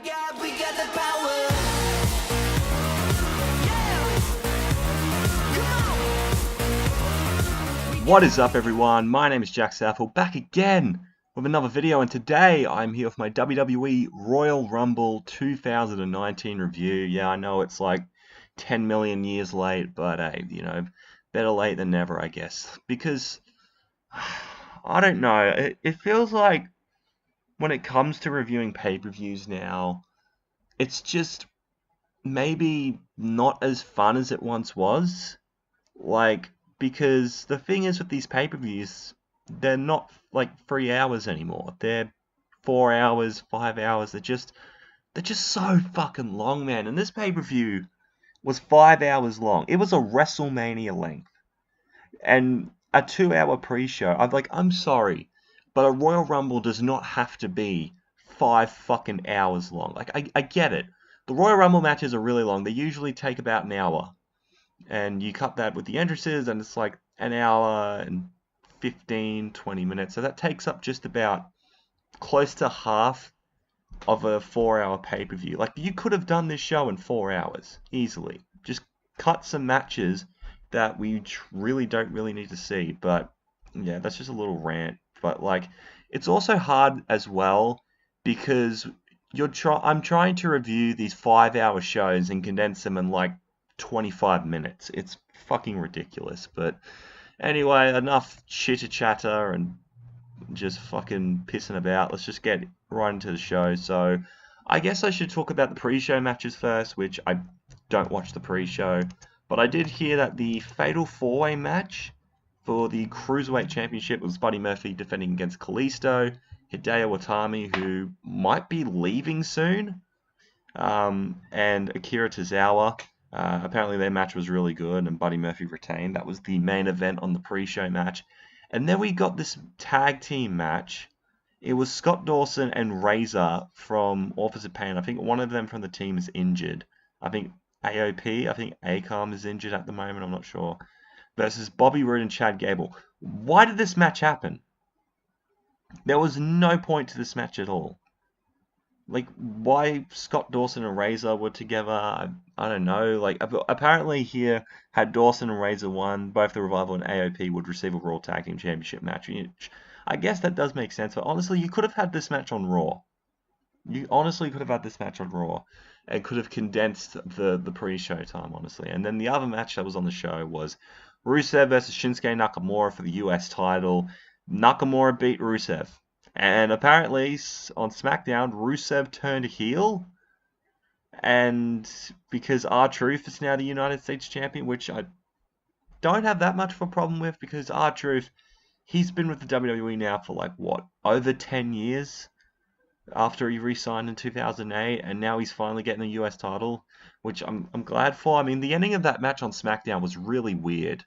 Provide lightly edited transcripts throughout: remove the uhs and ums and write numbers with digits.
we got the power. What is up, everyone? My name is Jack Southall, back again with another video, and today I'm here with my WWE Royal Rumble 2019 review. Yeah, I know it's like 10 million years late, but hey, you know, better late than never, I guess. Because, I don't know, it feels like when it comes to reviewing pay-per-views now, it's just maybe not as fun as it once was. Like, because the thing is with these pay-per-views, they're not like 3 hours anymore. They're 4 hours, 5 hours. They're just so fucking long, man. And this pay-per-view was 5 hours long. It was a WrestleMania length. And a 2 hour pre-show. I'm sorry, but a Royal Rumble does not have to be 5 fucking hours long. Like, I get it. The Royal Rumble matches are really long. They usually take about an hour. And you cut that with the entrances, and it's like an hour and 15, 20 minutes. So that takes up just about close to half of a 4 hour pay-per-view. Like, you could have done this show in 4 hours, easily. Just cut some matches that we really don't need to see. But, yeah, that's just a little rant. But, like, it's also hard as well, because I'm trying to review these 5 hour shows and condense them in, like, 25 minutes. It's fucking ridiculous. But anyway, enough chitter chatter and just fucking pissing about. Let's just get right into the show. So I guess I should talk about the pre-show matches first, which I don't watch the pre-show, but I did hear that the Fatal 4-Way match for the Cruiserweight Championship was Buddy Murphy defending against Kalisto, Hideo Itami, who might be leaving soon, and Akira Tozawa. Apparently their match was really good and Buddy Murphy retained. That was the main event on the pre-show match. And then we got this tag team match. It was Scott Dawson and Rezar from Authors of Pain. I think one of them from the team is injured. I think AOP, I think ACOM is injured at the moment, I'm not sure. Versus Bobby Roode and Chad Gable. Why did this match happen? There was no point to this match at all. Like, why Scott Dawson and Rezar were together, I don't know. Like, apparently here, had Dawson and Rezar won, both the Revival and AOP would receive a Raw Tag Team Championship match. Which, I guess that does make sense, but honestly, you could have had this match on Raw. You honestly could have had this match on Raw, and could have condensed the pre-show time, honestly. And then the other match that was on the show was Rusev versus Shinsuke Nakamura for the US title. Nakamura beat Rusev. And apparently, on SmackDown, Rusev turned heel. And because R-Truth is now the United States champion, which I don't have that much of a problem with, because R-Truth, he's been with the WWE now for like, what, over 10 years? After he re-signed in 2008, and now he's finally getting the US title, which I'm glad for. I mean, the ending of that match on SmackDown was really weird.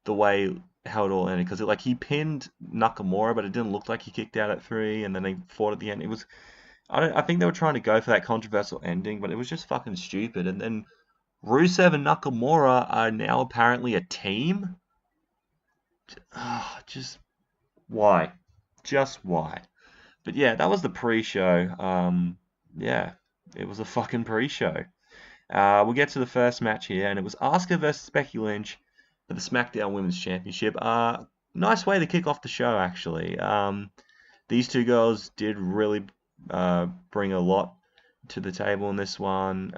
The way how it all ended, because he pinned Nakamura, but it didn't look like he kicked out at 3, and then they fought at the end. It was, I think they were trying to go for that controversial ending, but it was just fucking stupid. And then Rusev and Nakamura are now apparently a team. Just why? Just why? But yeah, that was the pre-show. Yeah, it was a fucking pre-show. We'll get to the first match here, and it was Asuka versus Becky Lynch for the SmackDown Women's Championship. Nice way to kick off the show, actually. These two girls did really bring a lot to the table in this one.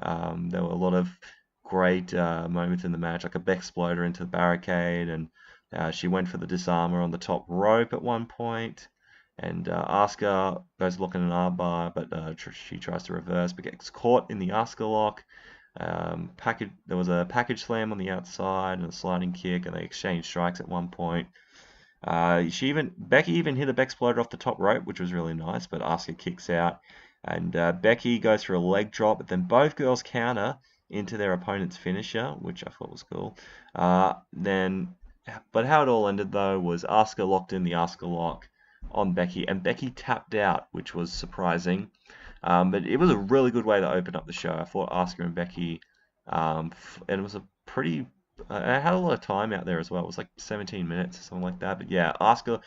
There were a lot of great moments in the match, like a Beck exploder into the barricade, and she went for the disarmer on the top rope at one point. And Asuka goes looking an armbar, but she tries to reverse, but gets caught in the Asuka lock. There was a package slam on the outside and a sliding kick, and they exchanged strikes at one point. Becky even hit a Beck exploder off the top rope, which was really nice, but Asuka kicks out, and Becky goes for a leg drop, but then both girls counter into their opponent's finisher, which I thought was cool. But how it all ended though was Asuka locked in the Asuka lock on Becky, and Becky tapped out, which was surprising. But it was a really good way to open up the show. I thought Asuka and Becky, and it was a pretty, I had a lot of time out there as well. It was like 17 minutes or something like that. But yeah, Asuka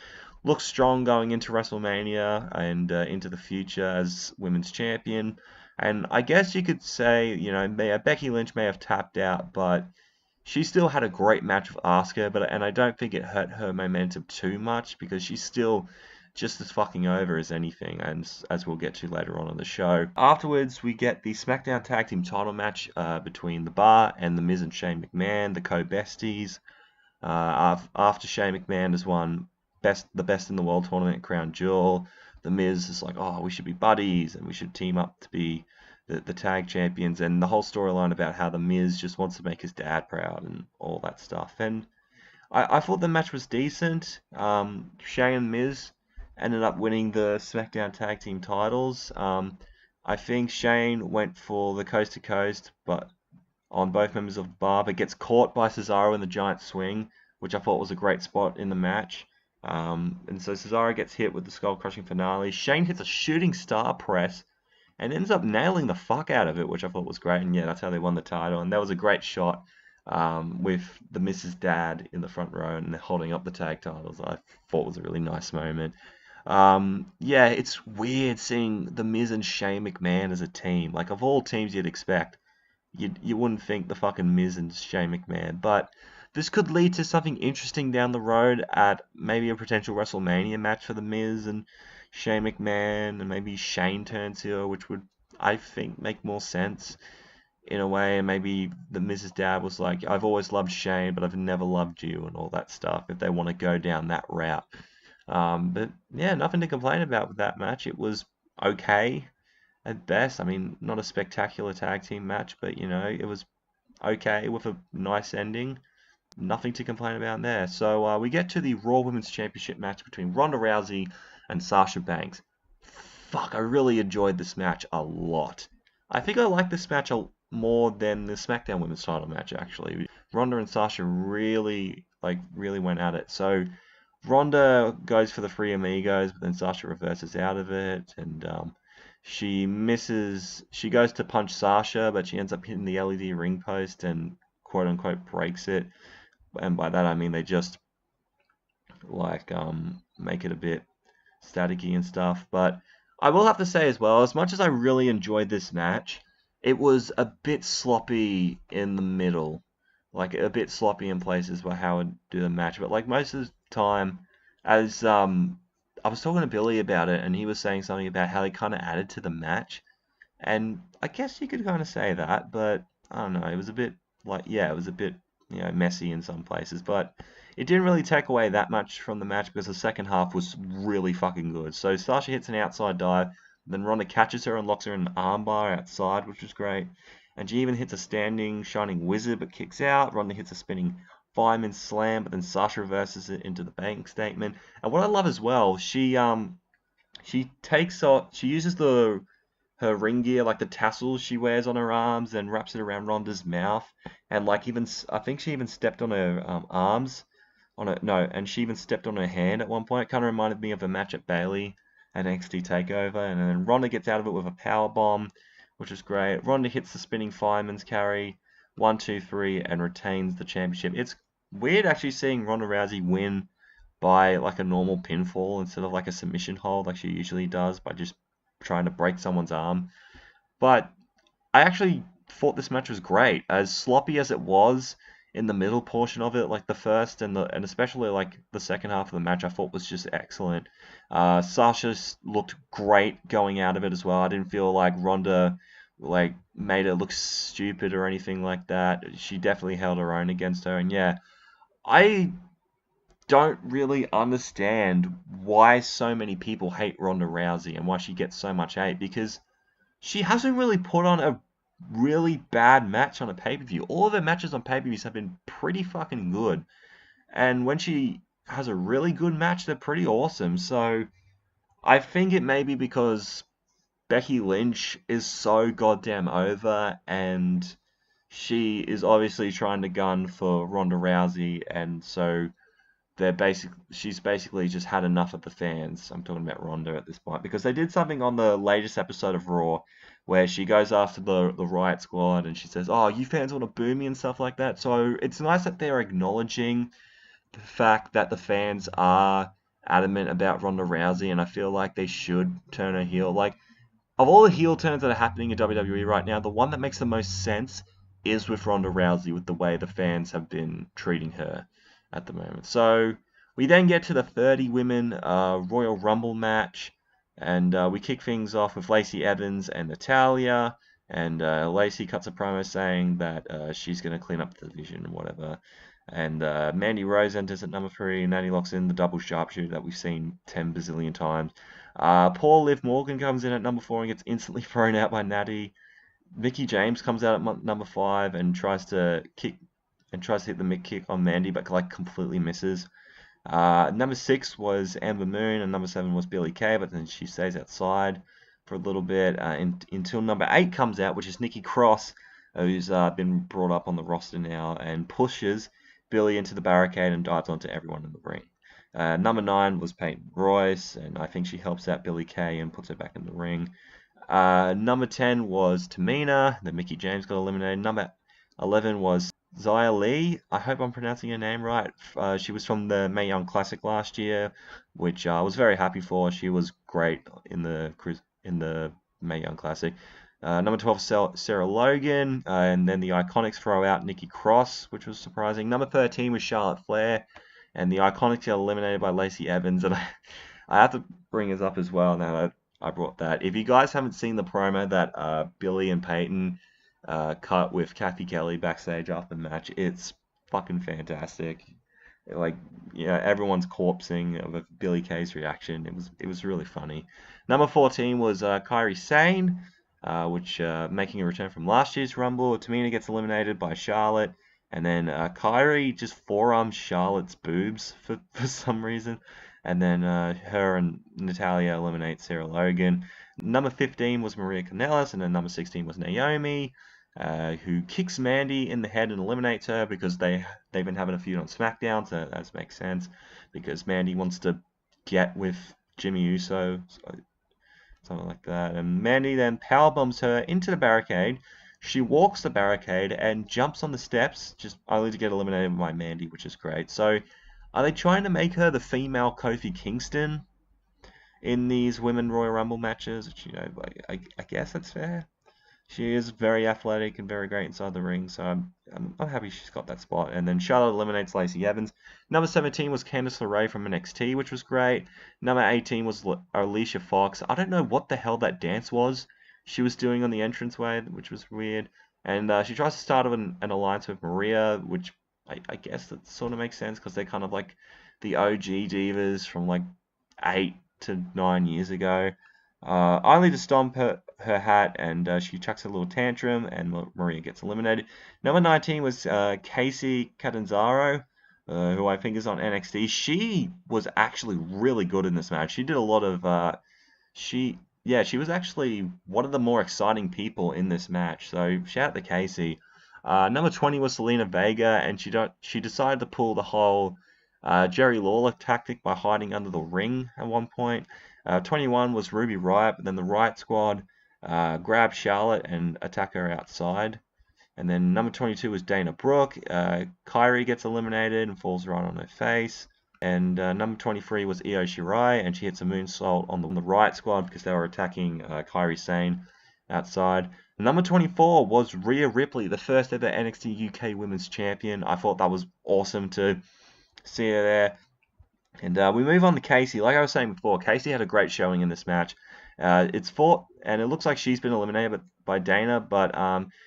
looks strong going into WrestleMania and into the future as women's champion. And I guess you could say, Becky Lynch may have tapped out, but she still had a great match with Asuka, and I don't think it hurt her momentum too much because she's still just as fucking over as anything, and as we'll get to later on in the show. Afterwards, we get the SmackDown Tag Team title match between The Bar and The Miz and Shane McMahon, the co-besties. After Shane McMahon has won the Best in the World tournament crown jewel, The Miz is like, oh, we should be buddies and we should team up to be the tag champions, and the whole storyline about how The Miz just wants to make his dad proud and all that stuff. And I thought the match was decent. Shane and Miz ended up winning the SmackDown Tag Team titles. I think Shane went for the coast to coast, but on both members of the Bar, but gets caught by Cesaro in the giant swing, which I thought was a great spot in the match. And so Cesaro gets hit with the skull crushing finale. Shane hits a shooting star press and ends up nailing the fuck out of it, which I thought was great. And yeah, that's how they won the title. And that was a great shot with the Miz's dad in the front row and holding up the tag titles. I thought was a really nice moment. Yeah, it's weird seeing the Miz and Shane McMahon as a team. Like, of all teams you'd expect, you wouldn't think the fucking Miz and Shane McMahon. But this could lead to something interesting down the road at maybe a potential WrestleMania match for the Miz and Shane McMahon, and maybe Shane turns heel, which would, I think, make more sense in a way. And maybe the Miz's dad was like, I've always loved Shane, but I've never loved you, and all that stuff, if they want to go down that route. But yeah, nothing to complain about with that match. It was okay at best. I mean, not a spectacular tag team match, but it was okay with a nice ending. Nothing to complain about there. So we get to the Raw Women's Championship match between Ronda Rousey and Sasha Banks. Fuck, I really enjoyed this match a lot. I think I like this match more than the SmackDown Women's title match, actually. Ronda and Sasha really went at it. So Ronda goes for the Three Amigos, but then Sasha reverses out of it, and she misses. She goes to punch Sasha, but she ends up hitting the LED ring post and quote unquote breaks it. And by that I mean they just make it a bit staticky and stuff. But I will have to say as well, as much as I really enjoyed this match, it was a bit sloppy in the middle. Like, a bit sloppy in places where how I would do the match. But like most of the time, as I was talking to Billy about it, and he was saying something about how they kind of added to the match. And I guess you could kind of say that, but I don't know, it was a bit messy in some places, but it didn't really take away that much from the match because the second half was really fucking good. So Sasha hits an outside dive, then Ronda catches her and locks her in an armbar outside, which was great. And she even hits a standing Shining Wizard but kicks out. Ronda hits a spinning fireman slam, but then Sasha reverses it into the bank statement. And what I love as well, she uses her ring gear, like the tassels she wears on her arms, and wraps it around Ronda's mouth, and I think she even stepped on her arms, and she even stepped on her hand at one point. It kind of reminded me of a match at Bayley at NXT Takeover, and then Ronda gets out of it with a power bomb, which is great. Ronda hits the spinning fireman's carry, 1, 2, 3, and retains the championship. It's weird actually seeing Ronda Rousey win by like a normal pinfall instead of like a submission hold like she usually does by just trying to break someone's arm. But I actually thought this match was great, as sloppy as it was in the middle portion of it, like the first and especially like the second half of the match, I thought was just excellent. Sasha looked great going out of it as well. I didn't feel like Ronda made her look stupid or anything like that. She definitely held her own against her, and yeah, I don't really understand why so many people hate Ronda Rousey and why she gets so much hate, because she hasn't really put on a really bad match on a pay-per-view. All of her matches on pay-per-views have been pretty fucking good. And when she has a really good match, they're pretty awesome. So I think it may be because Becky Lynch is so goddamn over, and she is obviously trying to gun for Ronda Rousey, and so she's basically just had enough of the fans. I'm talking about Ronda at this point, because they did something on the latest episode of Raw where she goes after the Riot Squad and she says, oh, you fans want to boo me and stuff like that. So it's nice that they're acknowledging the fact that the fans are adamant about Ronda Rousey, and I feel like they should turn her heel. Like, of all the heel turns that are happening in WWE right now, the one that makes the most sense is with Ronda Rousey, with the way the fans have been treating her at the moment. So we then get to the 30 women Royal Rumble match, and we kick things off with Lacey Evans and Natalya. And Lacey cuts a promo saying that she's going to clean up the division and whatever. And Mandy Rose enters at number 3, and Natty locks in the double sharpshooter that we've seen 10 bazillion times. Poor Liv Morgan comes in at number 4 and gets instantly thrown out by Natty. Mickie James comes out at number 5 and tries to hit the mid kick on Mandy, but like completely misses. Number 6 was Amber Moon, and number 7 was Billie Kay, but then she stays outside for a little bit until number 8 comes out, which is Nikki Cross, who's been brought up on the roster now, and pushes Billie into the barricade and dives onto everyone in the ring. Number 9 was Peyton Royce, and I think she helps out Billie Kay and puts her back in the ring. Number 10 was Tamina, then Mickie James got eliminated. Number 11 was Xia Li. I hope I'm pronouncing her name right. She was from the Mae Young Classic last year, which I was very happy for. She was great in the Mae Young Classic. Number 12, Sarah Logan, and then the Iconics throw out Nikki Cross, which was surprising. Number 13 was Charlotte Flair, and the Iconics get eliminated by Lacey Evans. And I have to bring this up as well now that I brought that. If you guys haven't seen the promo that Billy and Peyton cut with Kathy Kelly backstage after the match, it's fucking fantastic. Like, yeah, everyone's corpsing of Billie Kay's reaction. It was really funny. Number 14 was Kairi Sane, which making a return from last year's Rumble. Tamina gets eliminated by Charlotte, and then Kairi just forearms Charlotte's boobs for some reason, and then her and Natalya eliminate Sarah Logan. Number 15 was Maria Kanellis, and then number 16 was Naomi, who kicks Mandy in the head and eliminates her because they've been having a feud on SmackDown, so that makes sense, because Mandy wants to get with Jimmy Uso, something like that. And Mandy then powerbombs her into the barricade. She walks the barricade and jumps on the steps, just only to get eliminated by Mandy, which is great. So, are they trying to make her the female Kofi Kingston in these Women Royal Rumble matches? Which, you know, like, I guess that's fair. She is very athletic and very great inside the ring, so I'm happy she's got that spot. And then Charlotte eliminates Lacey Evans. Number 17 was Candice LeRae from NXT, which was great. Number 18 was Alicia Fox. I don't know what the hell that dance was she was doing on the entranceway, which was weird. And she tries to start an alliance with Maria, which I guess that sort of makes sense because they're kind of like the OG divas from like 8 to 9 years ago. Only to stomp her hat, and she chucks a little tantrum, and Maria gets eliminated. Number 19 was Casey Catanzaro, who I think is on NXT. She was actually really good in this match. She did a lot of... she was actually one of the more exciting people in this match, so shout out to Casey. Number 20 was Selena Vega, and she decided to pull the whole Jerry Lawler tactic by hiding under the ring at one point. 21 was Ruby Riott, but then the Riott Squad grabbed Charlotte and attack her outside. And then number 22 was Dana Brooke. Kairi gets eliminated and falls right on her face. And number 23 was Io Shirai, and she hits a moonsault on the Riott Squad because they were attacking Kairi Sane outside. Number 24 was Rhea Ripley, the first ever NXT UK Women's Champion. I thought that was awesome to see her there. And we move on to Casey. Like I was saying before, Casey had a great showing in this match. It's fought, and it looks like she's been eliminated by Dana, but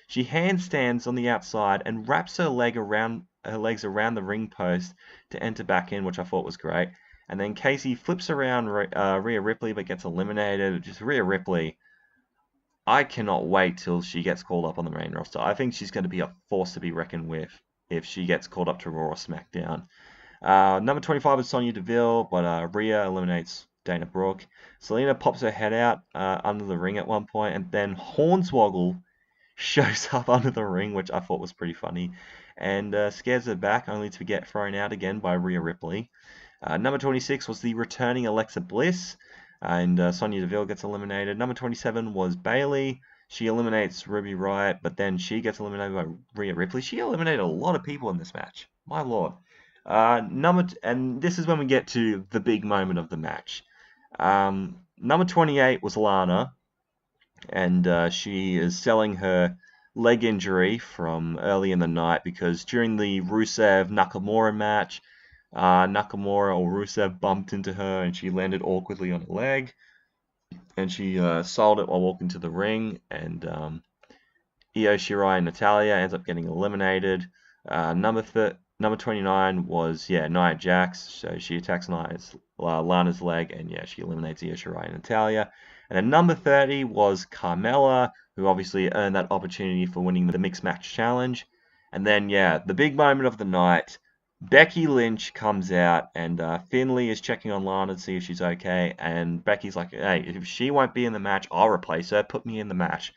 she handstands on the outside and wraps her legs around the ring post to enter back in, which I thought was great. And then Casey flips around Rhea Ripley, but gets eliminated. Just Rhea Ripley. I cannot wait till she gets called up on the main roster. I think she's going to be a force to be reckoned with if she gets called up to Raw or SmackDown. Number 25 is Sonya Deville, but Rhea eliminates Dana Brooke. Selena pops her head out under the ring at one point, and then Hornswoggle shows up under the ring, which I thought was pretty funny, and scares her back, only to get thrown out again by Rhea Ripley. Number 26 was the returning Alexa Bliss, and Sonya Deville gets eliminated. Number 27 was Bayley. She eliminates Ruby Riott, but then she gets eliminated by Rhea Ripley. She eliminated a lot of people in this match. My lord. And this is when we get to the big moment of the match. Number 28 was Lana, and she is selling her leg injury from early in the night because during the Rusev Nakamura match, Nakamura or Rusev bumped into her and she landed awkwardly on her leg, and she sold it while walking to the ring, and Io Shirai and Natalya ends up getting eliminated. Number 29 was Nia Jax, so she attacks Lana's leg, and she eliminates Io Shirai and Natalya. And then number 30 was Carmella, who obviously earned that opportunity for winning the Mixed Match Challenge. And then the big moment of the night, Becky Lynch comes out, and Finlay is checking on Lana to see if she's okay. And Becky's like, "Hey, if she won't be in the match, I'll replace her. Put me in the match."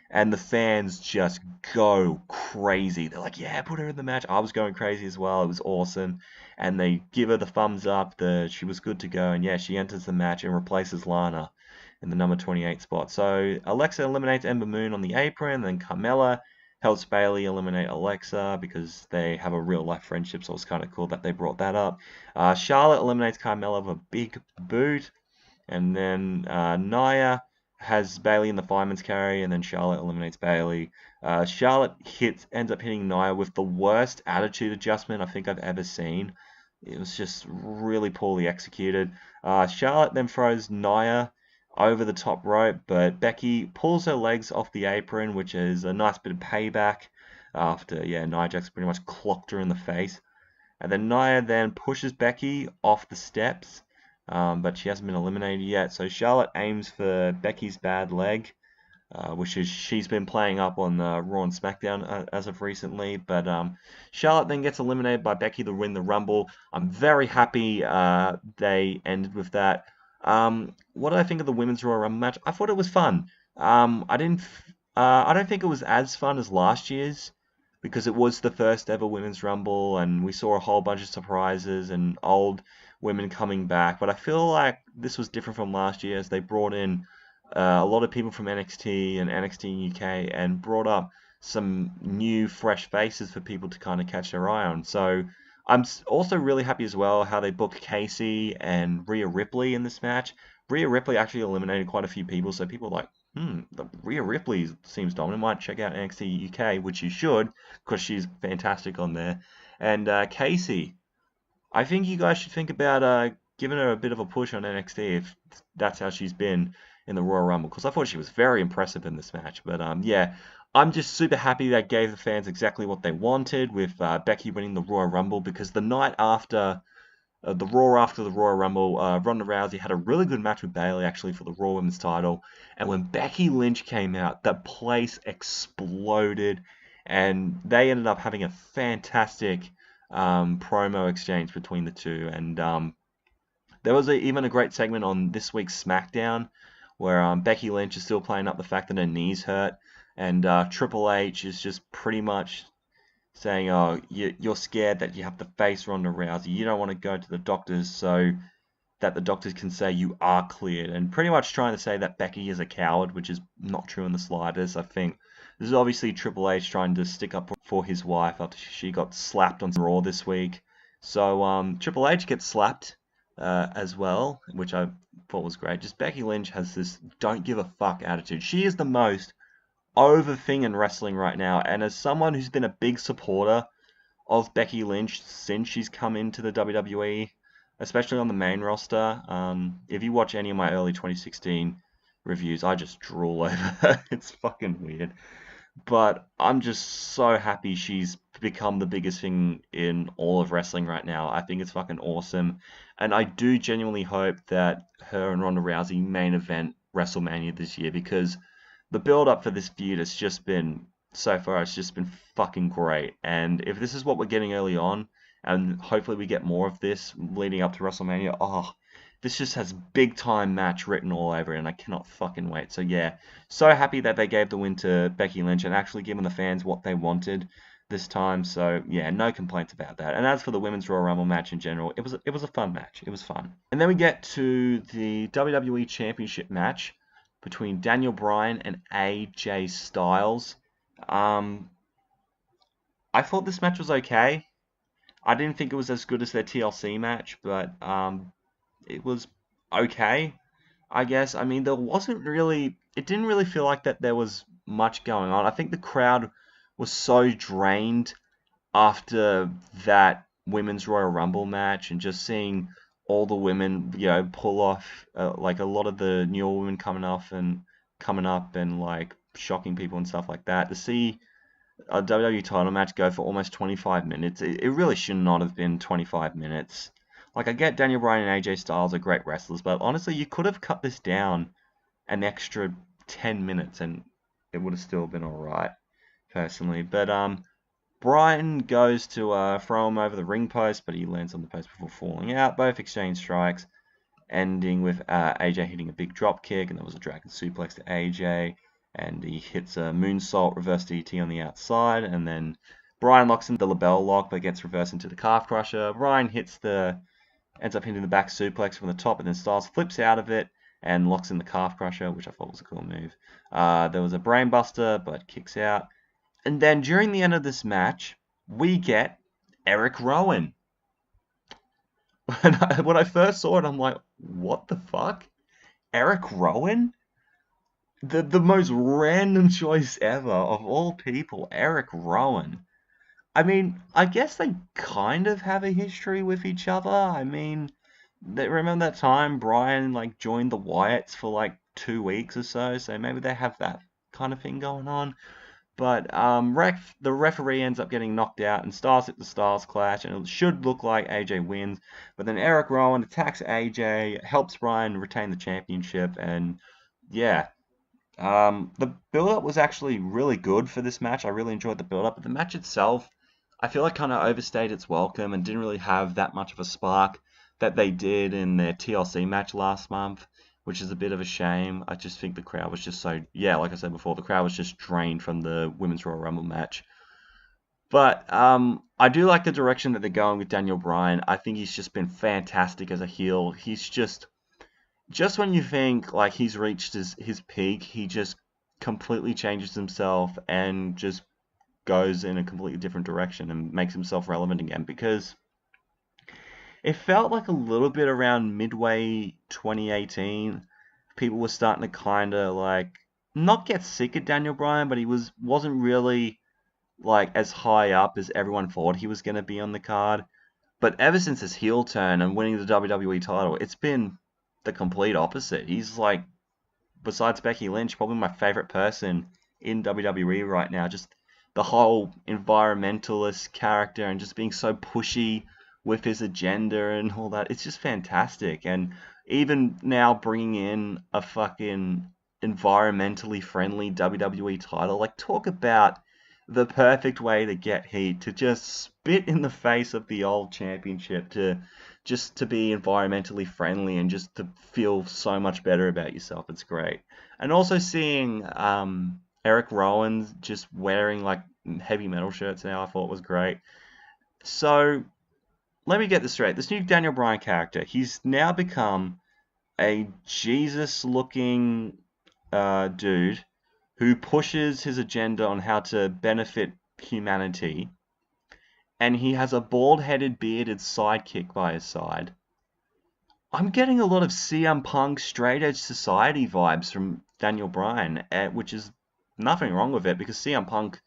And the fans just go crazy. They're like, "Yeah, put her in the match." I was going crazy as well. It was awesome. And they give her the thumbs up that she was good to go. And she enters the match and replaces Lana in the number 28 spot. So Alexa eliminates Ember Moon on the apron. Then Carmella helps Bayley eliminate Alexa because they have a real life friendship. So it's kind of cool that they brought that up. Charlotte eliminates Carmella with a big boot. And then Nia has Bayley in the fireman's carry, and then Charlotte eliminates Bayley. Charlotte ends up hitting Nia with the worst attitude adjustment I think I've ever seen. It was just really poorly executed. Charlotte then throws Nia over the top rope, but Becky pulls her legs off the apron, which is a nice bit of payback after Nia Jax pretty much clocked her in the face. And then Nia then pushes Becky off the steps. But she hasn't been eliminated yet. So Charlotte aims for Becky's bad leg, which is she's been playing up on Raw and SmackDown as of recently. But Charlotte then gets eliminated by Becky to win the Rumble. I'm very happy they ended with that. What did I think of the Women's Royal Rumble match? I thought it was fun. I don't think it was as fun as last year's, because it was the first ever Women's Rumble, and we saw a whole bunch of surprises and old women coming back. But I feel like this was different from last year, as they brought in a lot of people from NXT and NXT UK and brought up some new, fresh faces for people to kind of catch their eye on. So I'm also really happy as well how they booked Casey and Rhea Ripley in this match. Rhea Ripley actually eliminated quite a few people, so people are like, Rhea Ripley seems dominant. Might check out NXT UK, which you should, because she's fantastic on there. And Casey, I think you guys should think about giving her a bit of a push on NXT if that's how she's been in the Royal Rumble, because I thought she was very impressive in this match. But I'm just super happy that gave the fans exactly what they wanted with Becky winning the Royal Rumble, because the night after the Raw after the Royal Rumble, Ronda Rousey had a really good match with Bayley actually for the Raw Women's title. And when Becky Lynch came out, the place exploded, and they ended up having a fantastic promo exchange between the two. And there was even a great segment on this week's SmackDown where Becky Lynch is still playing up the fact that her knees hurt, and Triple H is just pretty much saying, "Oh, you're scared that you have to face Ronda Rousey. You don't want to go to the doctors so that the doctors can say you are cleared." And pretty much trying to say that Becky is a coward, which is not true in the slightest. I think this is obviously Triple H trying to stick up for his wife after she got slapped on Raw this week. So Triple H gets slapped as well, which I thought was great. Just Becky Lynch has this don't give a fuck attitude. She is the most over thing in wrestling right now, and as someone who's been a big supporter of Becky Lynch since she's come into the WWE, especially on the main roster, if you watch any of my early 2016 reviews, I just drool over her. It's fucking weird. But I'm just so happy she's become the biggest thing in all of wrestling right now. I think it's fucking awesome. And I do genuinely hope that her and Ronda Rousey main event WrestleMania this year, because the build up for this feud has just been, so far, it's just been fucking great. And if this is what we're getting early on, and hopefully we get more of this leading up to WrestleMania, this just has big time match written all over it, and I cannot fucking wait. So so happy that they gave the win to Becky Lynch and actually given the fans what they wanted this time. So no complaints about that. And as for the Women's Royal Rumble match in general, it was a fun match. It was fun. And then we get to the WWE Championship match between Daniel Bryan and AJ Styles. I thought this match was okay. I didn't think it was as good as their TLC match, but it was okay, I guess. I mean, it didn't really feel like that there was much going on. I think the crowd was so drained after that Women's Royal Rumble match and just seeing all the women, pull off, like a lot of the newer women coming up and like shocking people and stuff like that. To see a WWE title match go for almost 25 minutes, it really should not have been 25 minutes. Like, I get Daniel Bryan and AJ Styles are great wrestlers, but honestly, you could have cut this down an extra 10 minutes and it would have still been alright, personally. But Bryan goes to throw him over the ring post, but he lands on the post before falling out. Both exchange strikes, ending with AJ hitting a big drop kick, and there was a dragon suplex to AJ, and he hits a moonsault reverse DT on the outside, and then Bryan locks in the label lock, but gets reversed into the calf crusher. Bryan ends up hitting the back suplex from the top, and then Styles flips out of it and locks in the calf crusher, which I thought was a cool move. There was a brainbuster, but kicks out. And then during the end of this match, we get Eric Rowan. When I first saw it, I'm like, what the fuck? Eric Rowan? The most random choice ever of all people, Eric Rowan. I mean, I guess they kind of have a history with each other. I mean, remember that time Bryan like joined the Wyatts for like 2 weeks or so maybe they have that kind of thing going on. But the referee ends up getting knocked out, and Styles hit the Styles Clash, and it should look like AJ wins. But then Eric Rowan attacks AJ, helps Bryan retain the championship, and yeah. The build-up was actually really good for this match. I really enjoyed the build-up, but the match itself, I feel like kind of overstayed its welcome and didn't really have that much of a spark that they did in their TLC match last month, which is a bit of a shame. I just think the crowd was just like I said before, the crowd was just drained from the Women's Royal Rumble match. But I do like the direction that they're going with Daniel Bryan. I think he's just been fantastic as a heel. He's just when you think like he's reached his peak, he just completely changes himself and just goes in a completely different direction and makes himself relevant again, because it felt like a little bit around midway 2018, people were starting to kind of like not get sick of Daniel Bryan, but he wasn't really like as high up as everyone thought he was going to be on the card. But ever since his heel turn and winning the WWE title, it's been the complete opposite. He's like, besides Becky Lynch, probably my favorite person in WWE right now. Just the whole environmentalist character and just being so pushy with his agenda and all that. It's just fantastic. And even now bringing in a fucking environmentally friendly WWE title, like, talk about the perfect way to get heat, to just spit in the face of the old championship, to be environmentally friendly and just to feel so much better about yourself. It's great. And also seeing Eric Rowan just wearing like heavy metal shirts now, I thought was great. So let me get this straight. This new Daniel Bryan character, he's now become a Jesus-looking dude who pushes his agenda on how to benefit humanity, and he has a bald-headed, bearded sidekick by his side. I'm getting a lot of CM Punk Straight Edge Society vibes from Daniel Bryan, which is nothing wrong with it, because CM Punk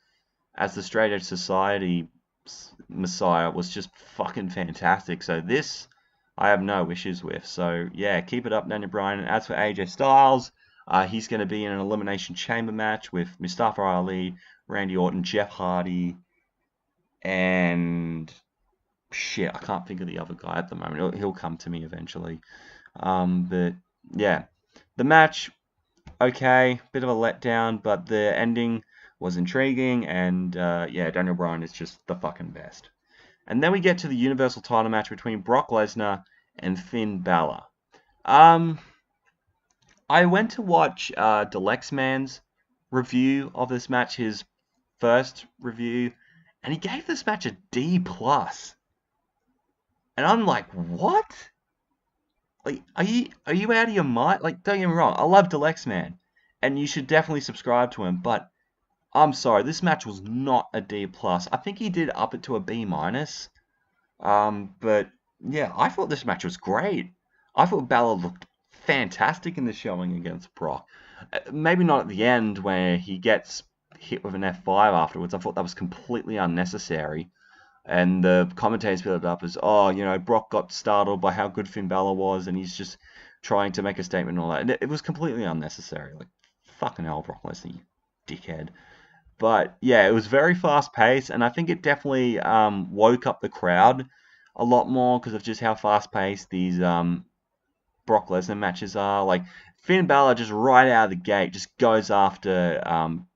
as the Straight Edge Society Messiah was just fucking fantastic. So this, I have no issues with. So yeah, keep it up, Daniel Bryan. And as for AJ Styles, he's going to be in an Elimination Chamber match with Mustafa Ali, Randy Orton, Jeff Hardy, and shit, I can't think of the other guy at the moment. He'll come to me eventually. But yeah, the match, okay, bit of a letdown, but the ending was intriguing, and yeah, Daniel Bryan is just the fucking best. And then we get to the Universal title match between Brock Lesnar and Finn Balor. I went to watch Deluxe Man's review of this match, his first review, and he gave this match a D+. And I'm like, what? Like, are you out of your mind? Like, don't get me wrong, I love Deluxe Man, and you should definitely subscribe to him, but I'm sorry, this match was not a D+. I think he did up it to a B-. But yeah, I thought this match was great. I thought Bálor looked fantastic in the showing against Brock. Maybe not at the end where he gets hit with an F5 afterwards. I thought that was completely unnecessary. And the commentators built it up as, oh, Brock got startled by how good Finn Balor was, and he's just trying to make a statement and all that. And it was completely unnecessary. Like, fucking hell, Brock Lesnar, you dickhead. But yeah, it was very fast paced, and I think it definitely woke up the crowd a lot more because of just how fast paced these Brock Lesnar matches are. Like Finn Balor just right out of the gate just goes after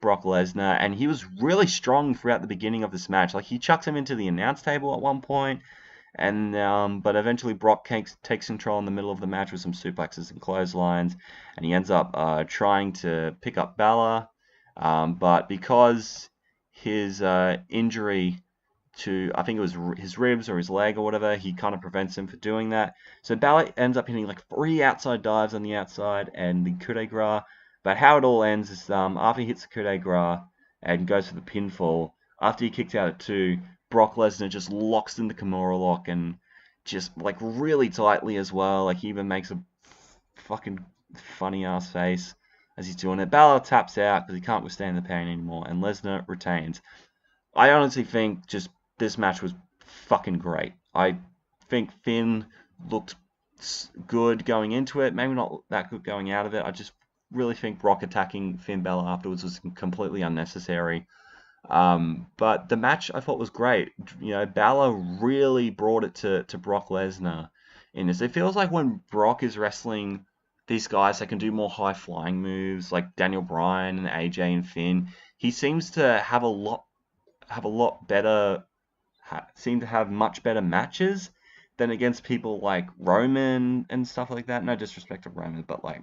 Brock Lesnar, and he was really strong throughout the beginning of this match. Like he chucks him into the announce table at one point, and but eventually Brock takes control in the middle of the match with some suplexes and clotheslines, and he ends up trying to pick up Balor, but because his injury to, I think it was his ribs or his leg or whatever, he kind of prevents him from doing that. So Balor ends up hitting like 3 outside dives on the outside and the coup de grace. But how it all ends is after he hits the coup de grace and goes for the pinfall, after he kicks out at 2, Brock Lesnar just locks in the Kimura lock and just like really tightly as well. Like he even makes a fucking funny ass face as he's doing it. Balor taps out because he can't withstand the pain anymore, and Lesnar retains. I honestly think just this match was fucking great. I think Finn looked good going into it, maybe not that good going out of it. I just really think Brock attacking Finn Balor afterwards was completely unnecessary. But the match I thought was great. Balor really brought it to Brock Lesnar in this. It feels like when Brock is wrestling these guys that can do more high flying moves like Daniel Bryan and AJ and Finn, he seems to have a lot better, seem to have much better matches than against people like Roman and stuff like that. No disrespect to Roman, but like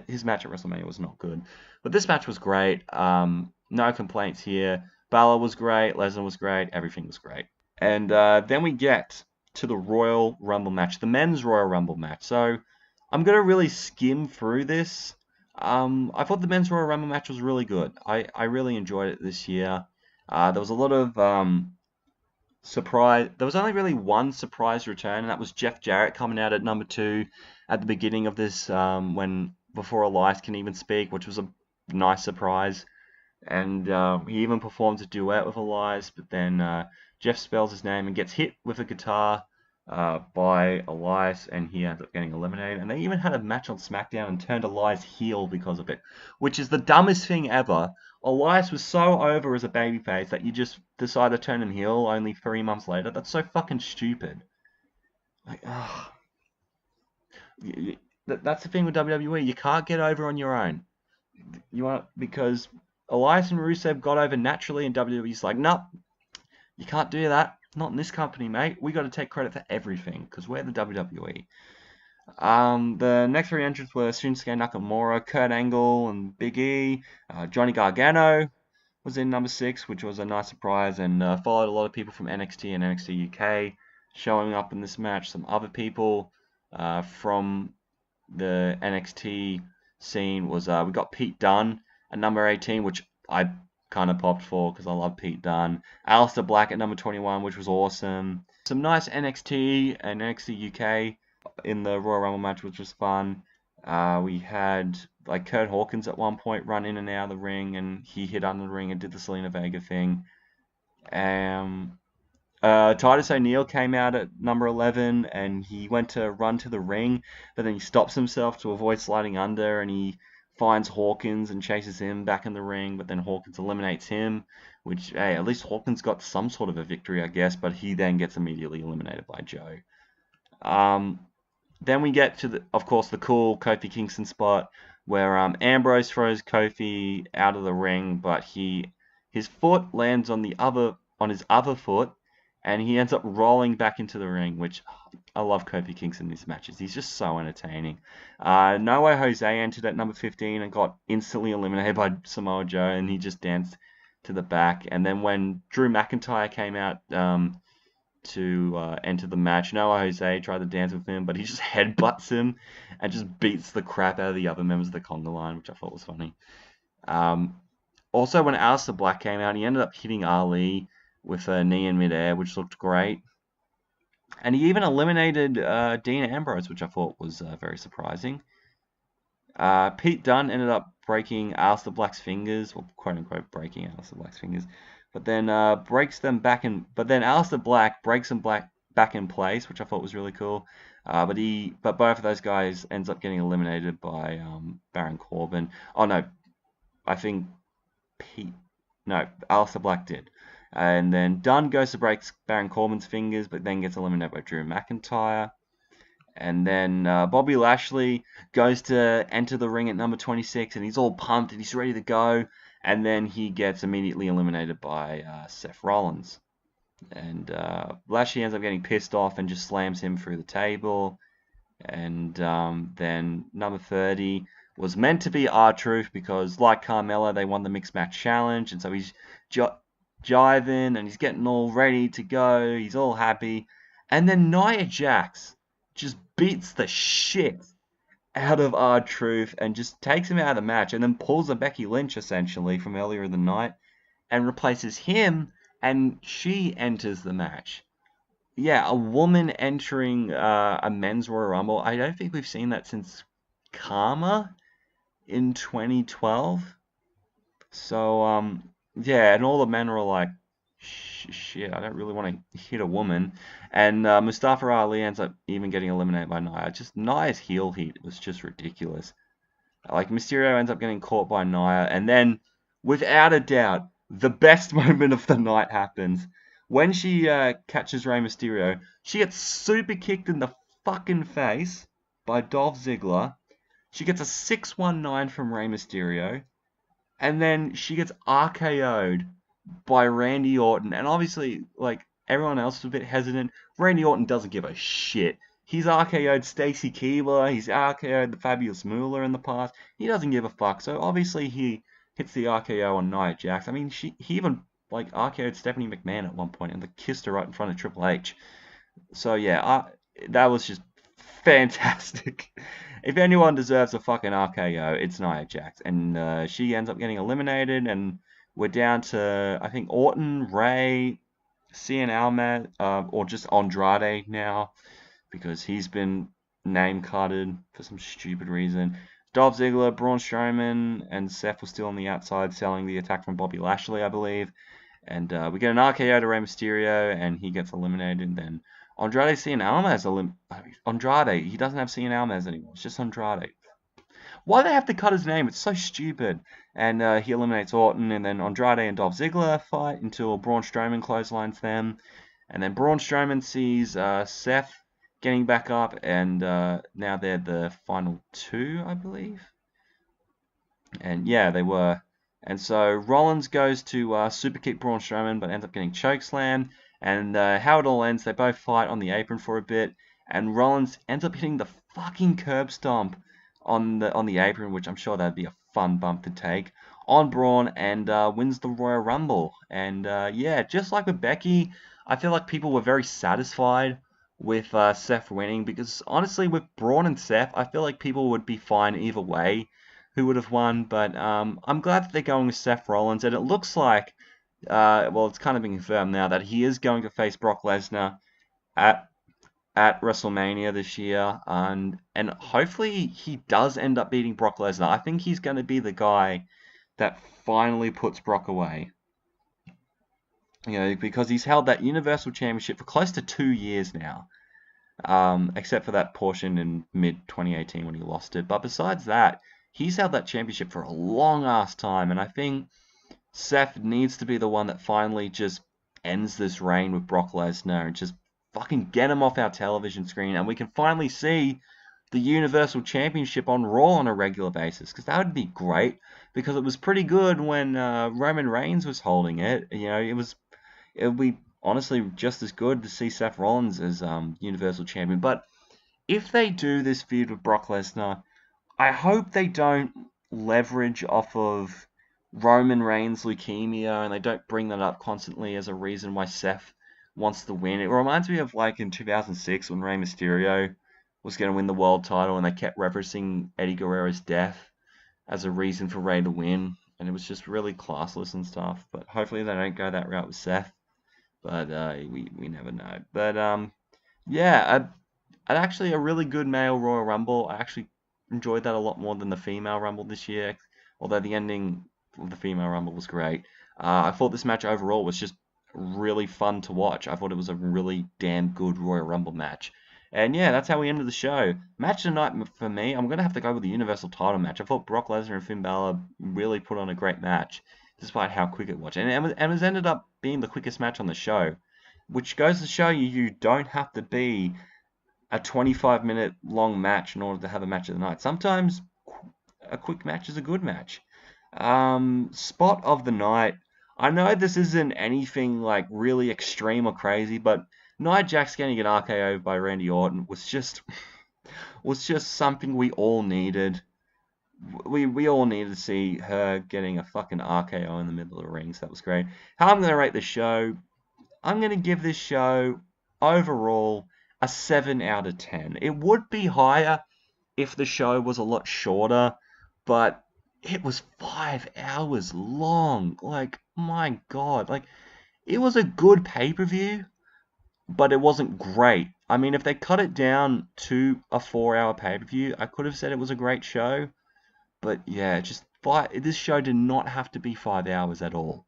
his match at WrestleMania was not good. But this match was great. No complaints here. Balor was great. Lesnar was great. Everything was great. And then we get to the Royal Rumble match, the men's Royal Rumble match. So I'm gonna really skim through this. I thought the men's Royal Rumble match was really good. I really enjoyed it this year. There was a lot of surprise. There was only really one surprise return, and that was Jeff Jarrett coming out at number 2 at the beginning of this, when before Elias can even speak, which was a nice surprise. And he even performs a duet with Elias, but then Jeff spells his name and gets hit with a guitar by Elias, and he ends up getting eliminated. And they even had a match on SmackDown and turned Elias heel because of it, which is the dumbest thing ever. Elias was so over as a babyface that you just decide to turn him heel only 3 months later. That's so fucking stupid. Like, that's the thing with WWE. You can't get over on your own. You want because Elias and Rusev got over naturally, and WWE's like, nope, you can't do that. Not in this company, mate. We got to take credit for everything because we're the WWE. The next 3 entrants were Shinsuke Nakamura, Kurt Angle, and Big E. Johnny Gargano was in number 6, which was a nice surprise, and followed a lot of people from NXT and NXT UK showing up in this match. Some other people from the NXT scene was we got Pete Dunne at number 18, which I kind of popped for because I love Pete Dunne. Aleister Black at number 21, which was awesome. Some nice NXT and NXT UK in the Royal Rumble match, which was fun. We had like Kurt Hawkins at one point run in and out of the ring, and he hit under the ring and did the Selena Vega thing. Titus O'Neil came out at number 11, and he went to run to the ring, but then he stops himself to avoid sliding under, and he finds Hawkins and chases him back in the ring, but then Hawkins eliminates him, which, hey, at least Hawkins got some sort of a victory, I guess, but he then gets immediately eliminated by Joe. Then we get to, of course, the cool Kofi Kingston spot where Ambrose throws Kofi out of the ring, but his foot lands on his other foot, and he ends up rolling back into the ring, which I love Kofi Kingston in these matches. He's just so entertaining. No Way Jose entered at number 15 and got instantly eliminated by Samoa Joe, and he just danced to the back. And then when Drew McIntyre came out to enter the match, Noah Jose tried to dance with him, but he just headbutts him and just beats the crap out of the other members of the Conga Line, which I thought was funny. Also, when Aleister Black came out, he ended up hitting Ali with a knee in midair, which looked great. And he even eliminated Dean Ambrose, which I thought was very surprising. Pete Dunne ended up breaking Aleister Black's fingers, or quote unquote breaking Aleister Black's fingers, but then breaks them back in. But then Aleister Black breaks them back in place, which I thought was really cool. But both of those guys ends up getting eliminated by Baron Corbin. Oh no, I think Pete, no, Aleister Black did. And then Dunne goes to break Baron Corbin's fingers, but then gets eliminated by Drew McIntyre. And then Bobby Lashley goes to enter the ring at number 26, and he's all pumped and he's ready to go. And then he gets immediately eliminated by Seth Rollins. And Lashley ends up getting pissed off and just slams him through the table. And then number 30 was meant to be R-Truth because, like Carmella, they won the Mixed Match Challenge. And so he's jiving and he's getting all ready to go. He's all happy. And then Nia Jax just beats the shit out of R-Truth and just takes him out of the match and then pulls a Becky Lynch, essentially, from earlier in the night and replaces him, and she enters the match. Yeah, a woman entering a men's Royal Rumble. I don't think we've seen that since Karma in 2012. So, yeah, and all the men are like, shit, I don't really want to hit a woman. And Mustafa Ali ends up even getting eliminated by Nia. Just Nia's heel heat was just ridiculous. Like, Mysterio ends up getting caught by Nia, and then, without a doubt, the best moment of the night happens. When she catches Rey Mysterio, she gets super kicked in the fucking face by Dolph Ziggler. She gets a 619 from Rey Mysterio. And then she gets RKO'd by Randy Orton. And obviously, like, everyone else is a bit hesitant. Randy Orton doesn't give a shit. He's RKO'd Stacy Keibler. He's RKO'd the Fabulous Moolah in the past. He doesn't give a fuck. So obviously he hits the RKO on Nia Jax. I mean, he even like RKO'd Stephanie McMahon at one point and kissed her right in front of Triple H. So yeah, that was just fantastic. If anyone deserves a fucking RKO, it's Nia Jax. And she ends up getting eliminated, and we're down to, I think, Orton, Ray, Cien Almas, or just Andrade now, because he's been name-carded for some stupid reason. Dolph Ziggler, Braun Strowman, and Seth were still on the outside selling the attack from Bobby Lashley, I believe. And we get an RKO to Rey Mysterio, and he gets eliminated. And then Andrade Cien Almas, Andrade, he doesn't have Cien Almas anymore. It's just Andrade. Why do they have to cut his name? It's so stupid. And he eliminates Orton, and then Andrade and Dolph Ziggler fight until Braun Strowman clotheslines them. And then Braun Strowman sees Seth getting back up, and now they're the final two, I believe. And yeah, they were. And so Rollins goes to super kick Braun Strowman, but ends up getting chokeslammed. And how it all ends, they both fight on the apron for a bit, and Rollins ends up hitting the fucking curb stomp on the apron, which I'm sure that'd be a fun bump to take, on Braun, and wins the Royal Rumble. And yeah, just like with Becky, I feel like people were very satisfied with Seth winning, because honestly, with Braun and Seth, I feel like people would be fine either way who would have won, but I'm glad that they're going with Seth Rollins, and it looks like, well, it's kind of been confirmed now that he is going to face Brock Lesnar at WrestleMania this year, and hopefully he does end up beating Brock Lesnar. I think he's going to be the guy that finally puts Brock away. You know, because he's held that Universal Championship for close to 2 years now, except for that portion in mid-2018 when he lost it. But besides that, he's held that championship for a long-ass time, and I think Seth needs to be the one that finally just ends this reign with Brock Lesnar and just fucking get him off our television screen, and we can finally see the Universal Championship on Raw on a regular basis, because that would be great, because it was pretty good when Roman Reigns was holding it. You know, it would be honestly just as good to see Seth Rollins as Universal Champion. But if they do this feud with Brock Lesnar, I hope they don't leverage off of Roman Reigns' leukemia, and they don't bring that up constantly as a reason why Seth wants to win. It reminds me of like in 2006 when Rey Mysterio was going to win the world title, and they kept referencing Eddie Guerrero's death as a reason for Rey to win, and it was just really classless and stuff. But hopefully they don't go that route with Seth. But we never know. But Yeah, actually a really good male Royal Rumble. I actually enjoyed that a lot more than the female Rumble this year, although the ending of the female Rumble was great. I thought this match overall was just really fun to watch. I thought it was a really damn good Royal Rumble match. And yeah, that's how we ended the show. Match of the night for me, I'm going to have to go with the Universal title match. I thought Brock Lesnar and Finn Balor really put on a great match, despite how quick it was. And it was ended up being the quickest match on the show, which goes to show you you don't have to be a 25-minute long match in order to have a match of the night. Sometimes a quick match is a good match. Spot of the night. I know this isn't anything like really extreme or crazy, but Nia Jax getting an RKO by Randy Orton was just something we all needed. We all needed to see her getting a fucking RKO in the middle of the ring, so that was great. How I'm gonna rate the show? I'm going to give this show overall a 7 out of 10. It would be higher if the show was a lot shorter, but it was 5 hours long. Like, my God. Like, it was a good pay-per-view, but it wasn't great. I mean, if they cut it down to a 4-hour pay-per-view, I could have said it was a great show. But yeah, this show did not have to be 5 hours at all.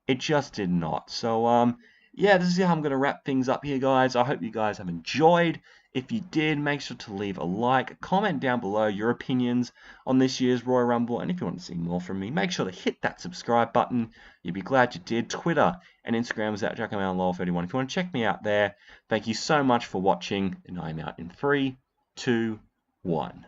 It just did not. So, yeah, this is how I'm going to wrap things up here, guys. I hope you guys have enjoyed. If you did, make sure to leave a like, comment down below your opinions on this year's Royal Rumble, and if you want to see more from me, make sure to hit that subscribe button. You'd be glad you did. Twitter and Instagram is at JackAMounLaw31. If you want to check me out there, thank you so much for watching, and I'm out in 3, 2, 1.